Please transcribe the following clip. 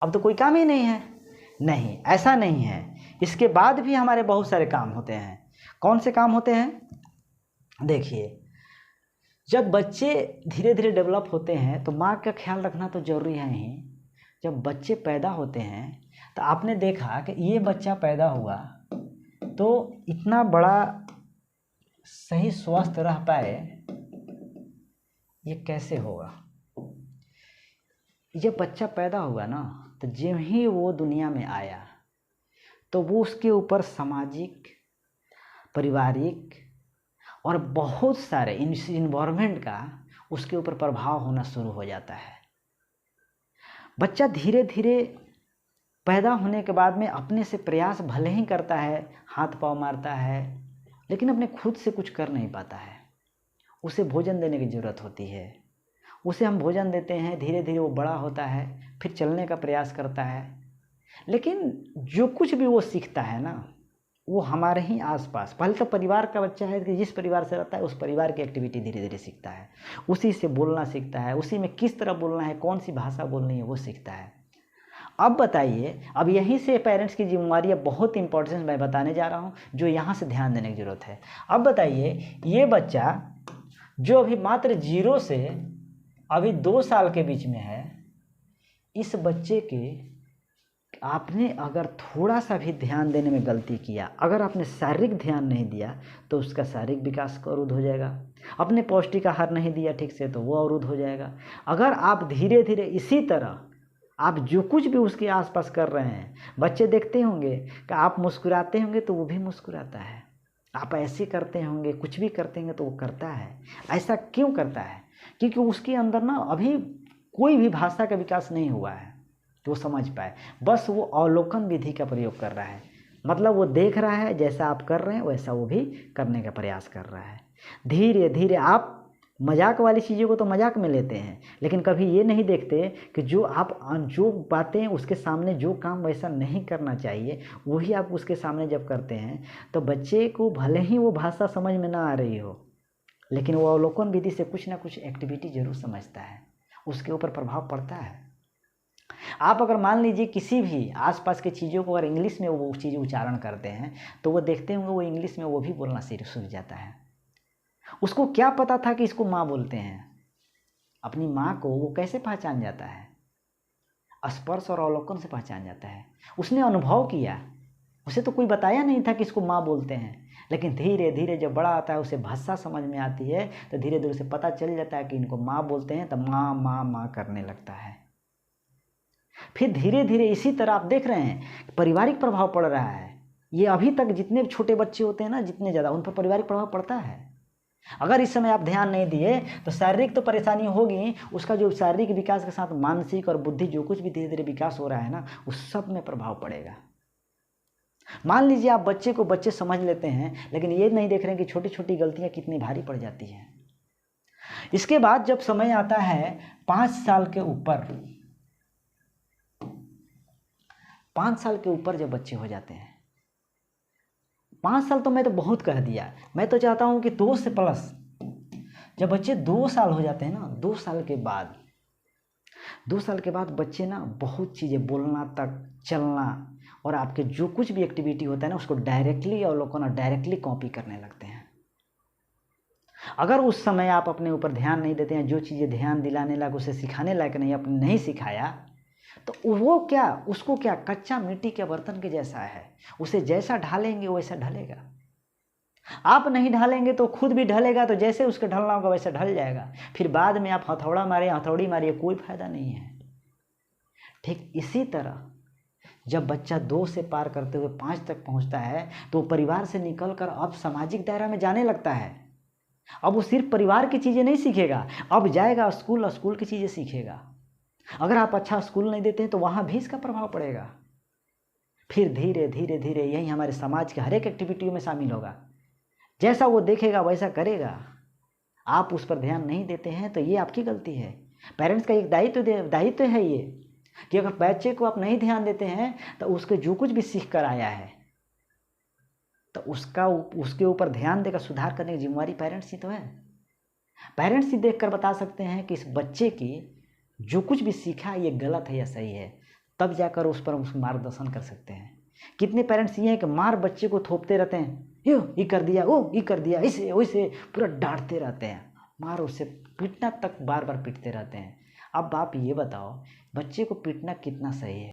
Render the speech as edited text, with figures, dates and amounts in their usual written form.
अब तो कोई काम ही नहीं है। नहीं, ऐसा नहीं है। इसके बाद भी हमारे बहुत सारे काम होते हैं। कौन से काम होते हैं? देखिए, जब बच्चे धीरे धीरे डेवलप होते हैं तो माँ का ख्याल रखना तो जरूरी है ही। जब बच्चे पैदा होते हैं तो आपने देखा कि ये बच्चा पैदा हुआ तो इतना बड़ा सही स्वस्थ रह पाए, ये कैसे होगा? जब बच्चा पैदा हुआ ना, तो जब ही वो दुनिया में आया तो वो उसके ऊपर सामाजिक, पारिवारिक और बहुत सारे इन्वायरमेंट का उसके ऊपर प्रभाव होना शुरू हो जाता है। बच्चा धीरे धीरे पैदा होने के बाद में अपने से प्रयास भले ही करता है, हाथ पाँव मारता है, लेकिन अपने खुद से कुछ कर नहीं पाता है। उसे भोजन देने की ज़रूरत होती है। उसे हम भोजन देते हैं, धीरे धीरे वो बड़ा होता है, फिर चलने का प्रयास करता है। लेकिन जो कुछ भी वो सीखता है ना, वो हमारे ही आसपास, पहले तो परिवार का बच्चा है कि जिस परिवार से रहता है उस परिवार की एक्टिविटी धीरे धीरे सीखता है, उसी से बोलना सीखता है, उसी में किस तरह बोलना है, कौन सी भाषा बोलनी है वो सीखता है। अब बताइए, अब यहीं से पेरेंट्स की जिम्मेवारी है, बहुत इंपॉर्टेंट मैं बताने जा रहा हूँ जो यहाँ से ध्यान देने की ज़रूरत है। अब बताइए, ये बच्चा जो अभी मात्र 0 से अभी 2 साल के बीच में है, इस बच्चे के आपने अगर थोड़ा सा भी ध्यान देने में गलती किया, अगर आपने शारीरिक ध्यान नहीं दिया तो उसका शारीरिक विकास अवरुद्ध हो जाएगा। अपने पौष्टिक आहार नहीं दिया ठीक से तो वो अवरुद्ध हो जाएगा। अगर आप धीरे धीरे इसी तरह आप जो कुछ भी उसके आसपास कर रहे हैं, बच्चे देखते होंगे कि आप मुस्कुराते होंगे तो वो भी मुस्कुराता है, आप ऐसे करते होंगे, कुछ भी करते होंगे तो वो करता है। ऐसा क्यों करता है? क्योंकि उसके अंदर ना अभी कोई भी भाषा का विकास नहीं हुआ है तो वो समझ पाए। बस वो अवलोकन विधि का प्रयोग कर रहा है, मतलब वो देख रहा है जैसा आप कर रहे हैं वैसा वो भी करने का प्रयास कर रहा है। धीरे धीरे आप मजाक वाली चीज़ों को तो मजाक में लेते हैं, लेकिन कभी ये नहीं देखते कि जो बातें उसके सामने, जो काम वैसा नहीं करना चाहिए वही आप उसके सामने जब करते हैं तो बच्चे को भले ही वो भाषा समझ में ना आ रही हो, लेकिन वो अवलोकन विधि से कुछ ना कुछ एक्टिविटी जरूर समझता है, उसके ऊपर प्रभाव पड़ता है। आप अगर मान लीजिए किसी भी आसपास की चीज़ों को अगर इंग्लिश में वो चीज़ उच्चारण करते हैं तो वो देखते होंगे वो इंग्लिश में वो भी बोलना सीख जाता है। उसको क्या पता था कि इसको माँ बोलते हैं? अपनी माँ को वो कैसे पहचान जाता है? स्पर्श और अवलोकन से पहचान जाता है। उसने अनुभव किया, उसे तो कोई बताया नहीं था कि इसको माँ बोलते हैं, लेकिन धीरे धीरे जब बड़ा आता है उसे भाषा समझ में आती है तो धीरे धीरे उसे पता चल जाता है कि इनको माँ बोलते हैं, तो माँ माँ माँ करने लगता है। फिर धीरे धीरे इसी तरह आप देख रहे हैं पारिवारिक प्रभाव पड़ रहा है। ये अभी तक जितने छोटे बच्चे होते हैं ना, जितने ज़्यादा उन पर पारिवारिक प्रभाव पड़ता है। अगर इस समय आप ध्यान नहीं दिए तो शारीरिक तो परेशानी होगी, उसका जो शारीरिक विकास के साथ मानसिक और बुद्धि जो कुछ भी धीरे धीरे विकास हो रहा है ना, उस सब में प्रभाव पड़ेगा। मान लीजिए आप बच्चे समझ लेते हैं, लेकिन ये नहीं देख रहे हैं कि छोटी छोटी गलतियां कितनी भारी पड़ जाती हैं। इसके बाद जब समय आता है 5 साल के ऊपर, 5 साल के ऊपर जब बच्चे हो जाते हैं, 5 साल तो मैं तो बहुत कह दिया, मैं तो चाहता हूं कि 2 से प्लस, जब बच्चे 2 साल हो जाते हैं ना, 2 साल के बाद, 2 साल के बाद बच्चे ना बहुत चीज़ें, बोलना तक, चलना और आपके जो कुछ भी एक्टिविटी होता है ना उसको डायरेक्टली अवलोकन और डायरेक्टली कॉपी करने लगते हैं। अगर उस समय आप अपने ऊपर ध्यान नहीं देते हैं, जो चीज़ें ध्यान दिलाने लायक, उसे सिखाने लायक नहीं, आपने नहीं सिखाया, तो वो क्या, उसको क्या, कच्चा मिट्टी के बर्तन के जैसा है, उसे जैसा ढालेंगे वैसा ढलेगा। आप नहीं ढालेंगे तो खुद भी ढलेगा, तो जैसे उसके ढलना होगा वैसा ढल जाएगा। फिर बाद में आप हथौड़ा मारे, हथौड़ी मारिए, कोई फायदा नहीं है। ठीक इसी तरह जब बच्चा 2 से पार करते हुए 5 तक पहुंचता है तो परिवार से निकलकर अब सामाजिक दायरा में जाने लगता है। अब वो सिर्फ परिवार की चीज़ें नहीं सीखेगा, अब जाएगा स्कूल, स्कूल की चीज़ें सीखेगा। अगर आप अच्छा स्कूल नहीं देते हैं तो वहाँ भी इसका प्रभाव पड़ेगा। फिर धीरे धीरे धीरे यही हमारे समाज के हर एक एक्टिविटियों में शामिल होगा। जैसा वो देखेगा वैसा करेगा। आप उस पर ध्यान नहीं देते हैं तो ये आपकी गलती है। पेरेंट्स का एक दायित्व है ये, कि अगर बच्चे को आप नहीं ध्यान देते हैं तो उसके जो कुछ भी सीख कर आया है तो उसके ऊपर ध्यान देकर सुधार करने की जिम्मेवारी पेरेंट्स ही तो है। पेरेंट्स ही देखकर बता सकते हैं कि इस बच्चे की जो कुछ भी सीखा ये गलत है या सही है। तब जाकर उस पर उसको मार्गदर्शन कर सकते हैं। कितने पेरेंट्स ये हैं कि मार बच्चे को थोपते रहते हैं, यो ये कर दिया, वो ये कर दिया, इसे वैसे पूरा डांटते रहते हैं, मार उससे पीटना तक बार बार पीटते रहते हैं। अब आप ये बताओ बच्चे को पीटना कितना सही है?